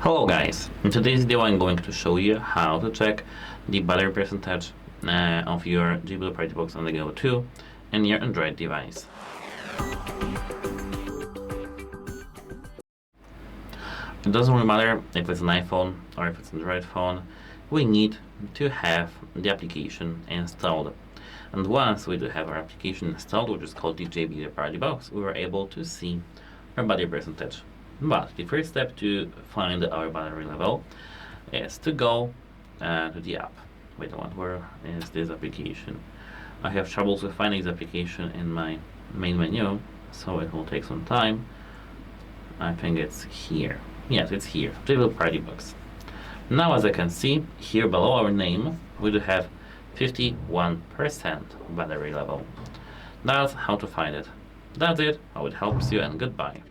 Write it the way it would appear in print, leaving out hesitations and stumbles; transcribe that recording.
Hello guys, in today's video I'm going to show you how to check the battery percentage of your JBL Partybox on the Go 2 and your Android device. It doesn't really matter if it's an iPhone or if it's an Android phone, we need to have the application installed. And once we do have our application installed, which is called the JBL Partybox, we were able to see our battery percentage. But the first step to find our battery level is to go to the app. Wait a minute, where is this application? I have troubles with finding this application in my main menu, so it will take some time. I think it's here. Yes, it's here, JBL Partybox. Now as I can see, here below our name, we do have 51% battery level. That's how to find it. That's it, I hope it helps you and goodbye.